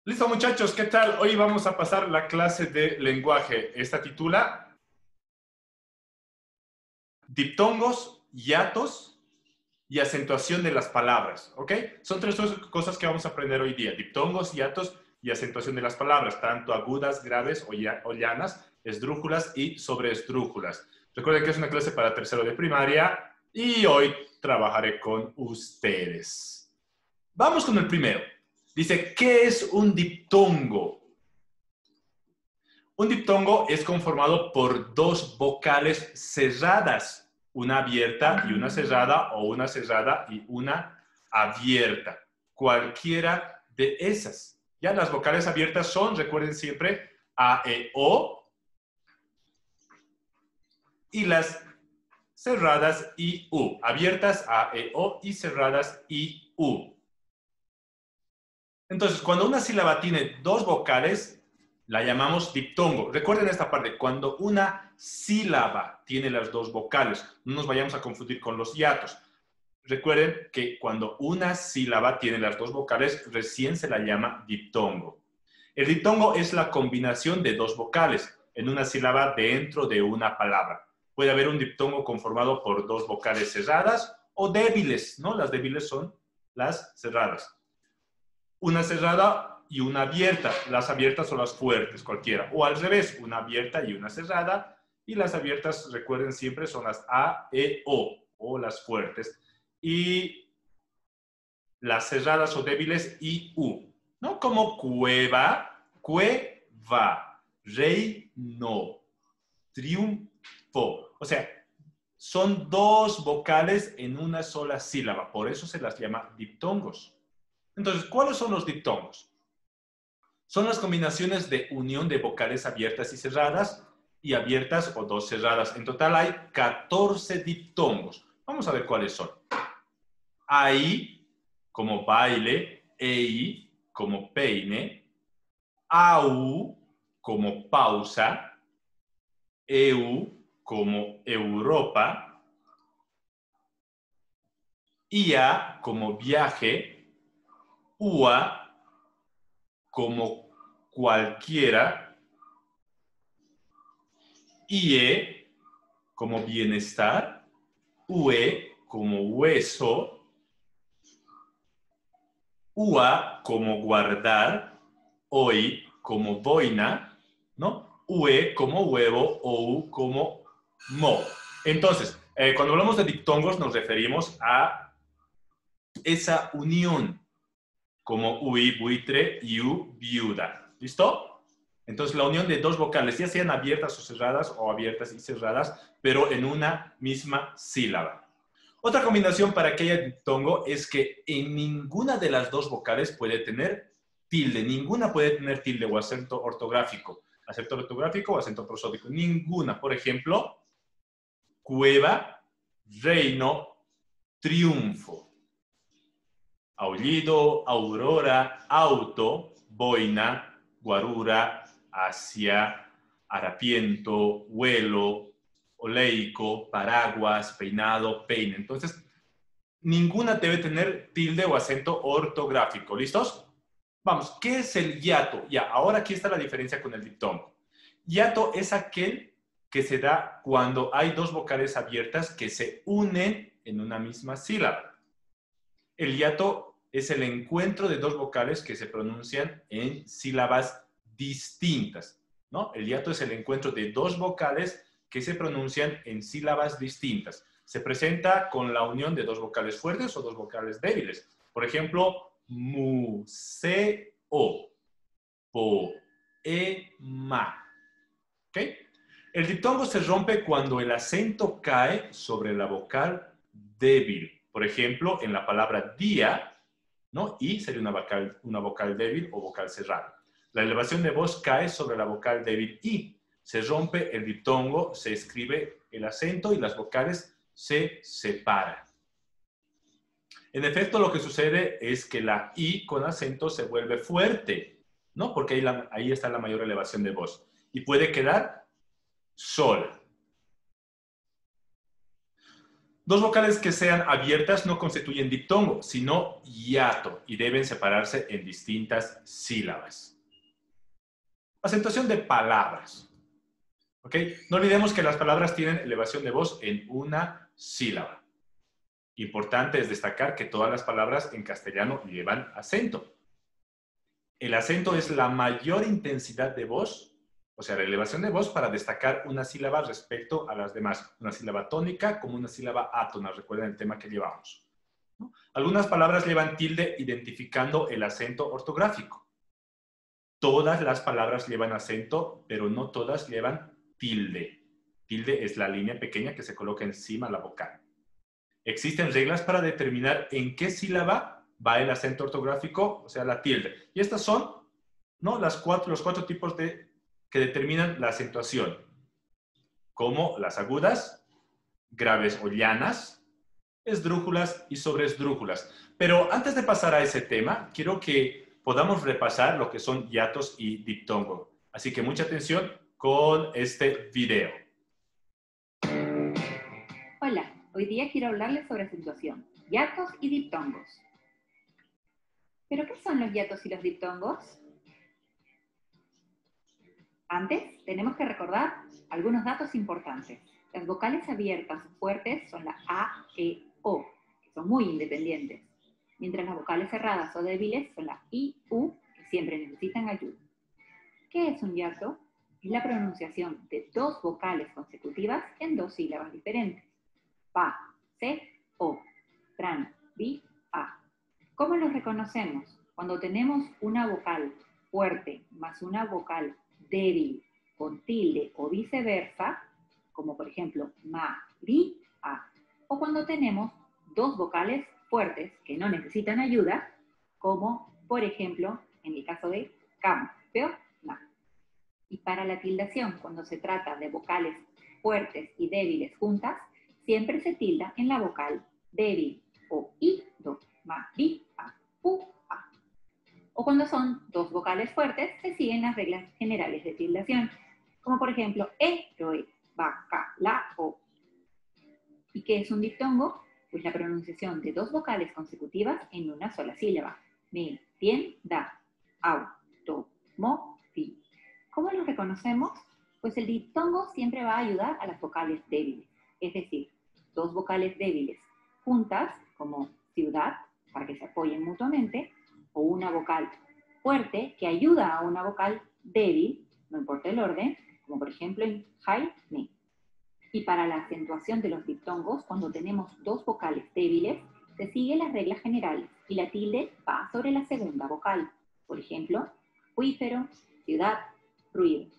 Listo, muchachos, ¿qué tal? Hoy vamos a pasar la clase de lenguaje. Esta titula Diptongos, hiatos y acentuación de las palabras, ¿ok? Son tres cosas que vamos a aprender hoy día. Diptongos, hiatos y acentuación de las palabras, tanto agudas, graves o llanas, esdrújulas y sobreesdrújulas. Recuerden que es una clase para tercero de primaria y hoy trabajaré con ustedes. Vamos con el primero. Dice, ¿qué es un diptongo? Un diptongo es conformado por dos vocales cerradas, una abierta y una cerrada, o una cerrada y una abierta. Cualquiera de esas. Ya las vocales abiertas son, recuerden siempre, A, E, O, y las cerradas I, U. Abiertas A, E, O y cerradas I, U. Entonces, cuando una sílaba tiene dos vocales, la llamamos diptongo. Recuerden esta parte, cuando una sílaba tiene las dos vocales, no nos vayamos a confundir con los hiatos. Recuerden que cuando una sílaba tiene las dos vocales, recién se la llama diptongo. El diptongo es la combinación de dos vocales en una sílaba dentro de una palabra. Puede haber un diptongo conformado por dos vocales cerradas o débiles, ¿no? Las débiles son las cerradas. Una cerrada y una abierta. Las abiertas son las fuertes, cualquiera. O al revés, una abierta y una cerrada. Y las abiertas, recuerden siempre, son las A, E, o las fuertes. Y las cerradas o débiles, I, U. ¿No? Como cueva, cueva, reino, triunfo. O sea, son dos vocales en una sola sílaba. Por eso se las llama diptongos. Entonces, ¿cuáles son los diptongos? Son las combinaciones de unión de vocales abiertas y cerradas y abiertas o dos cerradas. En total hay 14 diptongos. Vamos a ver cuáles son. Ahí, como baile, ei, como peine, au, como pausa, eu, como Europa, ia, como viaje, ua, como cualquiera, IE como bienestar, UE como hueso, UA como guardar, OI como boina, ¿no? UE como huevo, OU como mo. Entonces, cuando hablamos de diptongos nos referimos a esa unión, como UI, buitre, IU, viuda. ¿Listo? Entonces, la unión de dos vocales, ya sean abiertas o cerradas, o abiertas y cerradas, pero en una misma sílaba. Otra combinación para que haya diptongo es que en ninguna de las dos vocales puede tener tilde. Ninguna puede tener tilde o acento ortográfico. Acento ortográfico o acento prosódico. Ninguna. Por ejemplo, cueva, reino, triunfo. Aullido, aurora, auto, boina, guarura, asia, harapiento, vuelo, oleico, paraguas, peinado, peine. Entonces, ninguna debe tener tilde o acento ortográfico. ¿Listos? Vamos, ¿qué es el hiato? Ya, ahora aquí está la diferencia con el diptongo. Hiato es aquel que se da cuando hay dos vocales abiertas que se unen en una misma sílaba. El hiato es el encuentro de dos vocales que se pronuncian en sílabas distintas, ¿no? El hiato es el encuentro de dos vocales que se pronuncian en sílabas distintas. Se presenta con la unión de dos vocales fuertes o dos vocales débiles. Por ejemplo, museo, poema. ¿Ok? El diptongo se rompe cuando el acento cae sobre la vocal débil. Por ejemplo, en la palabra día, ¿no? Y sería una vocal débil o vocal cerrada. La elevación de voz cae sobre la vocal débil I. Se rompe el diptongo, se escribe el acento y las vocales se separan. En efecto, lo que sucede es que la I con acento se vuelve fuerte, ¿no? Porque ahí está la mayor elevación de voz. Y puede quedar sola. Dos vocales que sean abiertas no constituyen diptongo, sino hiato y deben separarse en distintas sílabas. Acentuación de palabras. ¿Ok? No olvidemos que las palabras tienen elevación de voz en una sílaba. Importante es destacar que todas las palabras en castellano llevan acento. El acento es la mayor intensidad de voz, o sea, la elevación de voz para destacar una sílaba respecto a las demás. Una sílaba tónica como una sílaba átona. Recuerden el tema que llevamos, ¿no? Algunas palabras llevan tilde identificando el acento ortográfico. Todas las palabras llevan acento, pero no todas llevan tilde. Tilde es la línea pequeña que se coloca encima de la vocal. Existen reglas para determinar en qué sílaba va el acento ortográfico, o sea, la tilde. Y estas son, ¿no?, los cuatro tipos que determinan la acentuación, como las agudas, graves o llanas, esdrújulas y sobreesdrújulas. Pero antes de pasar a ese tema, quiero que podamos repasar lo que son hiatos y diptongo. Así que mucha atención con este video. Hola, hoy día quiero hablarles sobre acentuación, hiatos y diptongos. ¿Pero qué son los hiatos y los diptongos? Antes, tenemos que recordar algunos datos importantes. Las vocales abiertas o fuertes son la A, E, O, que son muy independientes, mientras las vocales cerradas o débiles son la I, U, que siempre necesitan ayuda. ¿Qué es un hiato? Es la pronunciación de dos vocales consecutivas en dos sílabas diferentes. Pa, se, o, tran, bi, a. ¿Cómo los reconocemos? Cuando tenemos una vocal fuerte más una vocal débil con tilde o viceversa, como por ejemplo ma, ri, a. O cuando tenemos dos vocales fuertes que no necesitan ayuda, como por ejemplo en el caso de cam, peo, na. Y para la tildación, cuando se trata de vocales fuertes y débiles juntas, siempre se tilda en la vocal débil, o i, do, ma, ri, a, u, a. O cuando son dos vocales fuertes, se siguen las reglas generales de tildación, como por ejemplo roe, ba, ca, la, o. ¿Y qué es un diptongo? Pues la pronunciación de dos vocales consecutivas en una sola sílaba. Me, tien, da, au, to, mo, fi. ¿Cómo los reconocemos? Pues el diptongo siempre va a ayudar a las vocales débiles, es decir, dos vocales débiles juntas, como ciudad, para que se apoyen mutuamente, o una vocal fuerte que ayuda a una vocal débil, no importa el orden, como por ejemplo en jai, ne. Y para la acentuación de los diptongos, cuando tenemos dos vocales débiles, se siguen las reglas generales y la tilde va sobre la segunda vocal. Por ejemplo, acuífero, ciudad, ruido.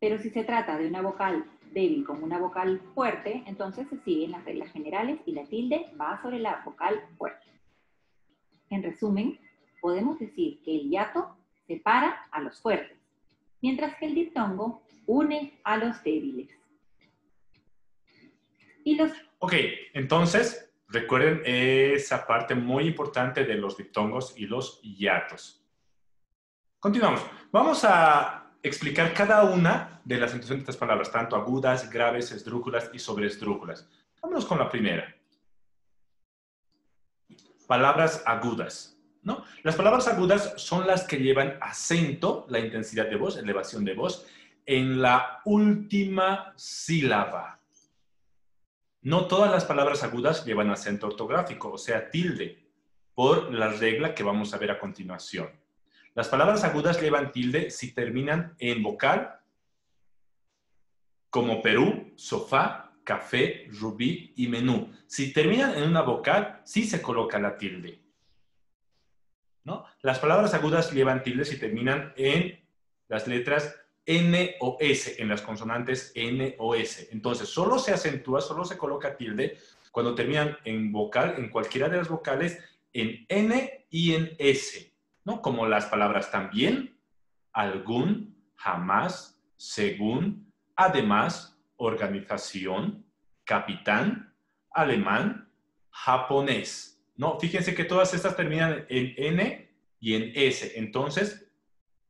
Pero si se trata de una vocal débil como una vocal fuerte, entonces se siguen las reglas generales y la tilde va sobre la vocal fuerte. En resumen, podemos decir que el hiato separa a los fuertes, mientras que el diptongo une a los débiles. Ok, entonces recuerden esa parte muy importante de los diptongos y los hiatos. Continuamos. Vamos a explicar cada una de las acentuaciones de estas palabras, tanto agudas, graves, esdrújulas y sobreesdrújulas. Vámonos con la primera. Palabras agudas, ¿no? Las palabras agudas son las que llevan acento, la intensidad de voz, elevación de voz, en la última sílaba. No todas las palabras agudas llevan acento ortográfico, o sea, tilde, por la regla que vamos a ver a continuación. Las palabras agudas llevan tilde si terminan en vocal, como Perú, sofá, café, rubí y menú. Si terminan en una vocal, sí se coloca la tilde, ¿no? Las palabras agudas llevan tilde si terminan en las letras N o S, en las consonantes N o S. Entonces, solo se acentúa, solo se coloca tilde cuando terminan en vocal, en cualquiera de las vocales, en N y en S, ¿no? Como las palabras también, algún, jamás, según, además, organización, capitán, alemán, japonés, ¿no? Fíjense que todas estas terminan en N y en S. Entonces,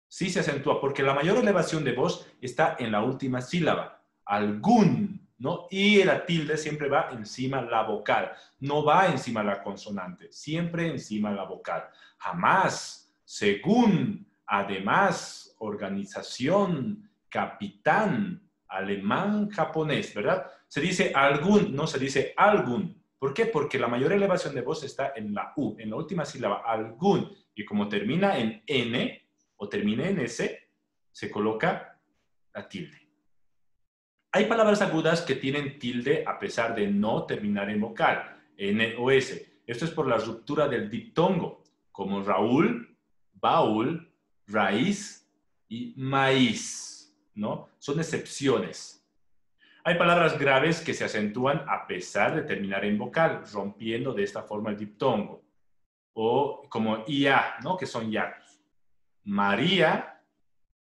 sí se acentúa, porque la mayor elevación de voz está en la última sílaba. Algún, ¿no? Y la tilde siempre va encima la vocal, no va encima la consonante, siempre encima la vocal. Jamás, según, además, organización, capitán, alemán, japonés, ¿verdad? Se dice algún, no se dice algún. ¿Por qué? Porque la mayor elevación de voz está en la U, en la última sílaba, algún. Y como termina en N o termina en S, se coloca la tilde. Hay palabras agudas que tienen tilde a pesar de no terminar en vocal, N o S. Esto es por la ruptura del diptongo, como Raúl, baúl, raíz y maíz, ¿no? Son excepciones. Hay palabras graves que se acentúan a pesar de terminar en vocal, rompiendo de esta forma el diptongo. O como IA, ¿no? Que son hiatos. María,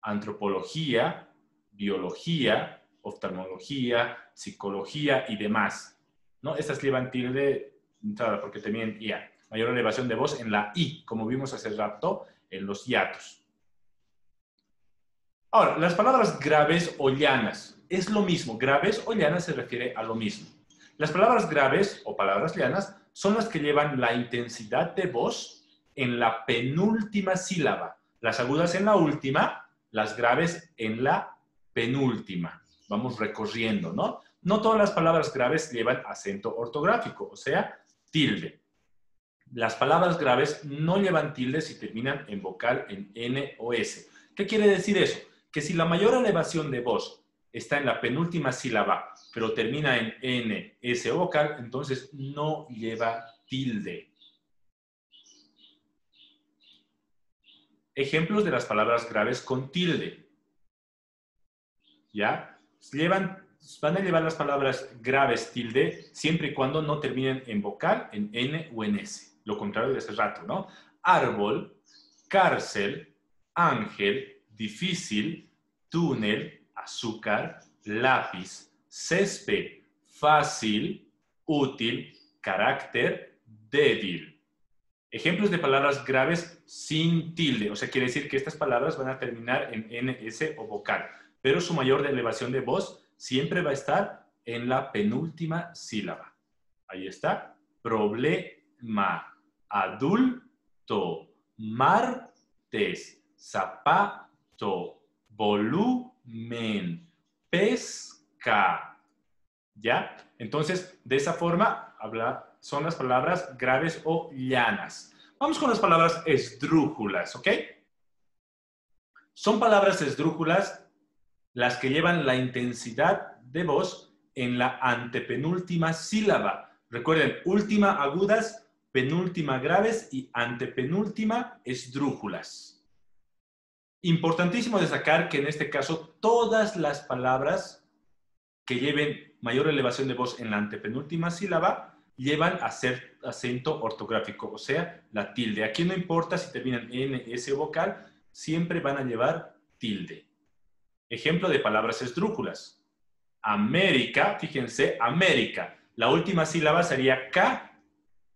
antropología, biología, oftalmología, psicología y demás, ¿no? Estas llevan tilde porque terminan IA. Mayor elevación de voz en la I, como vimos hace rato en los hiatos. Ahora, las palabras graves o llanas, es lo mismo. Graves o llanas se refiere a lo mismo. Las palabras graves o palabras llanas son las que llevan la intensidad de voz en la penúltima sílaba. Las agudas en la última, las graves en la penúltima. Vamos recorriendo, ¿no? No todas las palabras graves llevan acento ortográfico, o sea, tilde. Las palabras graves no llevan tilde si terminan en vocal en N o S. ¿Qué quiere decir eso? Que si la mayor elevación de voz está en la penúltima sílaba, pero termina en N, S o vocal, entonces no lleva tilde. Ejemplos de las palabras graves con tilde. ¿Ya? Van a llevar las palabras graves tilde siempre y cuando no terminen en vocal, en N o en S. Lo contrario de hace rato, ¿no? Árbol, cárcel, ángel, difícil, túnel, azúcar, lápiz, césped, fácil, útil, carácter, débil. Ejemplos de palabras graves sin tilde. O sea, quiere decir que estas palabras van a terminar en N, S o vocal. Pero su mayor elevación de voz siempre va a estar en la penúltima sílaba. Ahí está. Problema, adulto, martes, zapato, volumen, pesca. ¿Ya? Entonces, de esa forma son las palabras graves o llanas. Vamos con las palabras esdrújulas, ¿ok? Son palabras esdrújulas las que llevan la intensidad de voz en la antepenúltima sílaba. Recuerden, última agudas, penúltima graves y antepenúltima esdrújulas. Importantísimo destacar que en este caso todas las palabras que lleven mayor elevación de voz en la antepenúltima sílaba llevan acento ortográfico, o sea, la tilde. Aquí no importa si terminan N, S o vocal, siempre van a llevar tilde. Ejemplo de palabras esdrújulas. América, fíjense, América. La última sílaba sería K,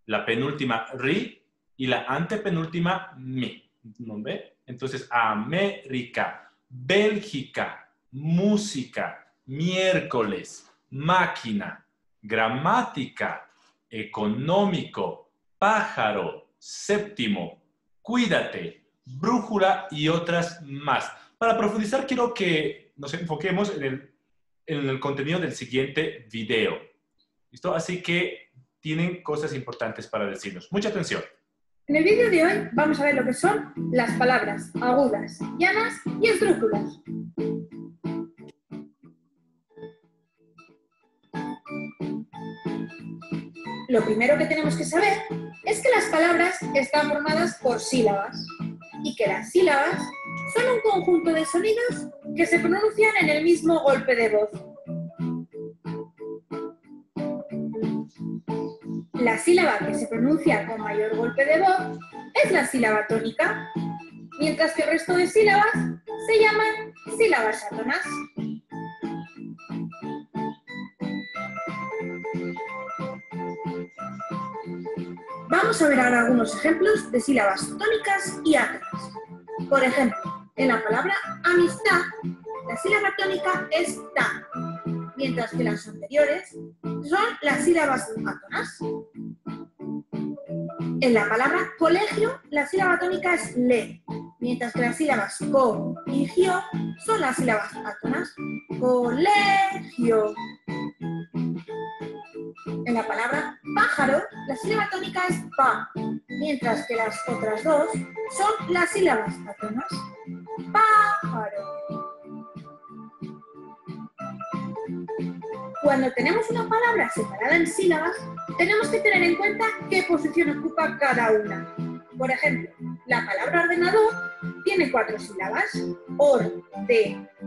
la penúltima RI y la antepenúltima MI. ¿No ve? Entonces, América, Bélgica, música, miércoles, máquina, gramática, económico, pájaro, séptimo, cuídate, brújula y otras más. Para profundizar, quiero que nos enfoquemos en el contenido del siguiente video. ¿Listo? Así que tienen cosas importantes para decirnos. Mucha atención. En el vídeo de hoy vamos a ver lo que son las palabras agudas, llanas y esdrújulas. Lo primero que tenemos que saber es que las palabras están formadas por sílabas y que las sílabas son un conjunto de sonidos que se pronuncian en el mismo golpe de voz. La sílaba que se pronuncia con mayor golpe de voz es la sílaba tónica, mientras que el resto de sílabas se llaman sílabas átonas. Vamos a ver ahora algunos ejemplos de sílabas tónicas y átonas. Por ejemplo, en la palabra amistad, la sílaba tónica es ta, mientras que las anteriores son las sílabas átonas. En la palabra colegio, la sílaba tónica es le, mientras que las sílabas co y gio son las sílabas átonas. Colegio. En la palabra pájaro, la sílaba tónica es pa, mientras que las otras dos son las sílabas átonas. Pájaro. Cuando tenemos una palabra separada en sílabas, tenemos que tener en cuenta qué posición ocupa cada una. Por ejemplo, la palabra ordenador tiene 4 sílabas. Or-de-na-dor.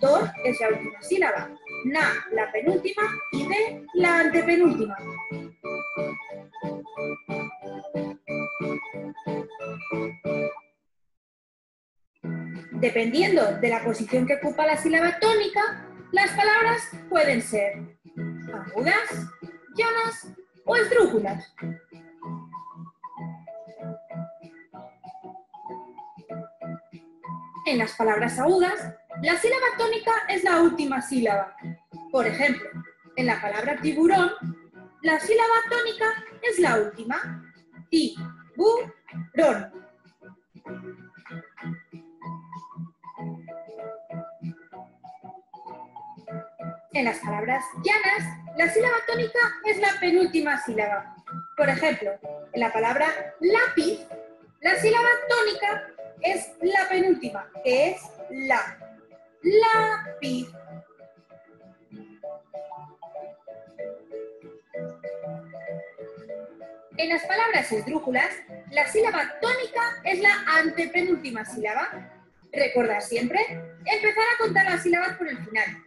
Dor es la última sílaba, na la penúltima y de la antepenúltima. Dependiendo de la posición que ocupa la sílaba tónica, las palabras pueden ser agudas, llanas o esdrújulas. En las palabras agudas, la sílaba tónica es la última sílaba. Por ejemplo, en la palabra tiburón, la sílaba tónica es la última. Ti-bu-ron. En las palabras llanas, la sílaba tónica es la penúltima sílaba. Por ejemplo, en la palabra lápiz, la sílaba tónica es la penúltima, que es la. Lápiz. En las palabras esdrújulas, la sílaba tónica es la antepenúltima sílaba. Recordad siempre empezar a contar las sílabas por el final.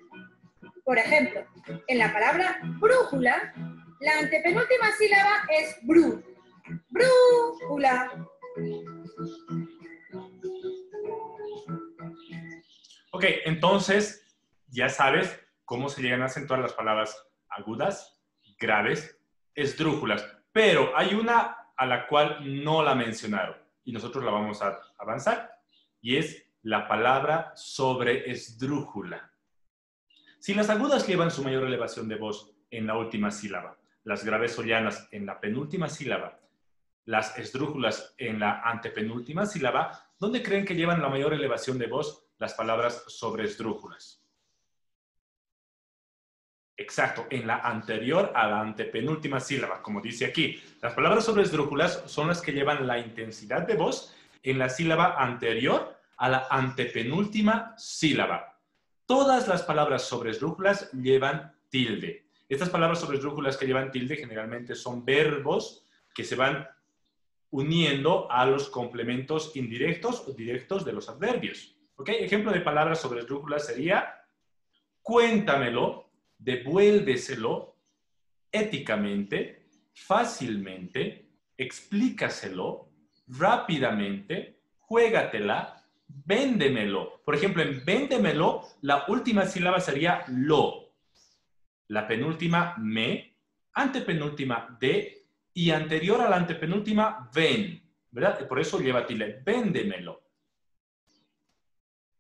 Por ejemplo, en la palabra brújula, la antepenúltima sílaba es bru. Brújula. Ok, entonces ya sabes cómo se llegan a acentuar las palabras agudas, graves, esdrújulas. Pero hay una a la cual no la mencionaron y nosotros la vamos a avanzar y es la palabra sobreesdrújula. Si las agudas llevan su mayor elevación de voz en la última sílaba, las graves o llanas en la penúltima sílaba, las esdrújulas en la antepenúltima sílaba, ¿dónde creen que llevan la mayor elevación de voz las palabras sobreesdrújulas? Exacto, en la anterior a la antepenúltima sílaba, como dice aquí. Las palabras sobreesdrújulas son las que llevan la intensidad de voz en la sílaba anterior a la antepenúltima sílaba. Todas las palabras sobreesdrújulas llevan tilde. Estas palabras sobreesdrújulas que llevan tilde generalmente son verbos que se van uniendo a los complementos indirectos o directos de los adverbios. ¿Ok? Ejemplo de palabras sobreesdrújulas sería cuéntamelo, devuélveselo, éticamente, fácilmente, explícaselo, rápidamente, juégatela, véndemelo. Por ejemplo, en véndemelo, la última sílaba sería lo. La penúltima, me. Antepenúltima, de. Y anterior a la antepenúltima, ven. ¿Verdad? Por eso lleva tilde. Véndemelo.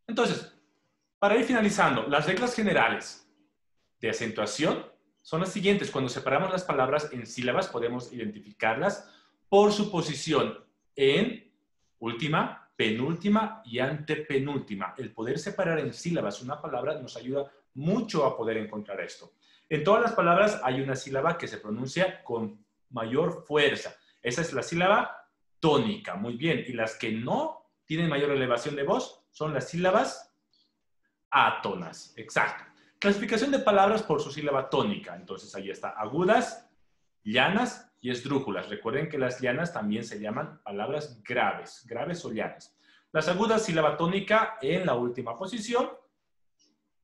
Entonces, para ir finalizando, las reglas generales de acentuación son las siguientes. Cuando separamos las palabras en sílabas, podemos identificarlas por su posición en última, penúltima y antepenúltima. El poder separar en sílabas una palabra nos ayuda mucho a poder encontrar esto. En todas las palabras hay una sílaba que se pronuncia con mayor fuerza. Esa es la sílaba tónica. Muy bien. Y las que no tienen mayor elevación de voz son las sílabas átonas. Exacto. Clasificación de palabras por su sílaba tónica. Entonces ahí está. Agudas, llanas y esdrújulas. Recuerden que las llanas también se llaman palabras graves. Graves o llanas. Las agudas, sílaba tónica en la última posición.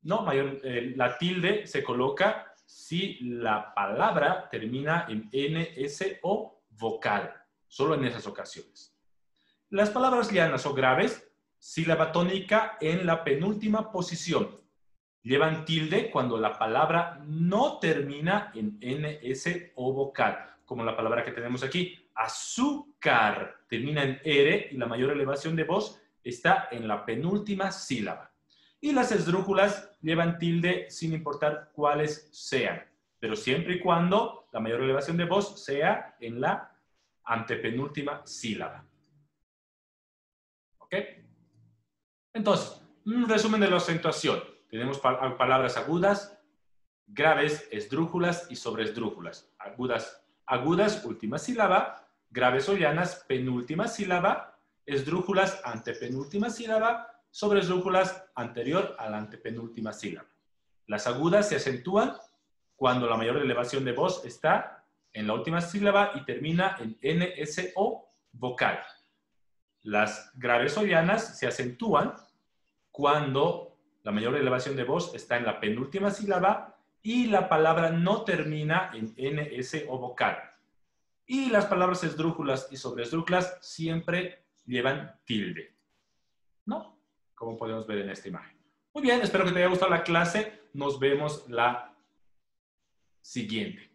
No, la tilde se coloca si la palabra termina en N, S o vocal. Solo en esas ocasiones. Las palabras llanas o graves, sílaba tónica en la penúltima posición. Llevan tilde cuando la palabra no termina en N, S o vocal. Como la palabra que tenemos aquí. Azúcar termina en R y la mayor elevación de voz está en la penúltima sílaba. Y las esdrújulas llevan tilde sin importar cuáles sean, pero siempre y cuando la mayor elevación de voz sea en la antepenúltima sílaba. ¿Ok? Entonces, un resumen de la acentuación. Tenemos palabras agudas, graves, esdrújulas y sobreesdrújulas. Agudas, última sílaba. Graves o llanas, penúltima sílaba. Esdrújulas, antepenúltima sílaba. Sobreesdrújulas, anterior a la antepenúltima sílaba. Las agudas se acentúan cuando la mayor elevación de voz está en la última sílaba y termina en NSO vocal. Las graves o llanas se acentúan cuando la mayor elevación de voz está en la penúltima sílaba y la palabra no termina en NSO vocal. Y las palabras esdrújulas y sobreesdrújulas siempre llevan tilde, ¿no? Como podemos ver en esta imagen. Muy bien, espero que te haya gustado la clase. Nos vemos la siguiente.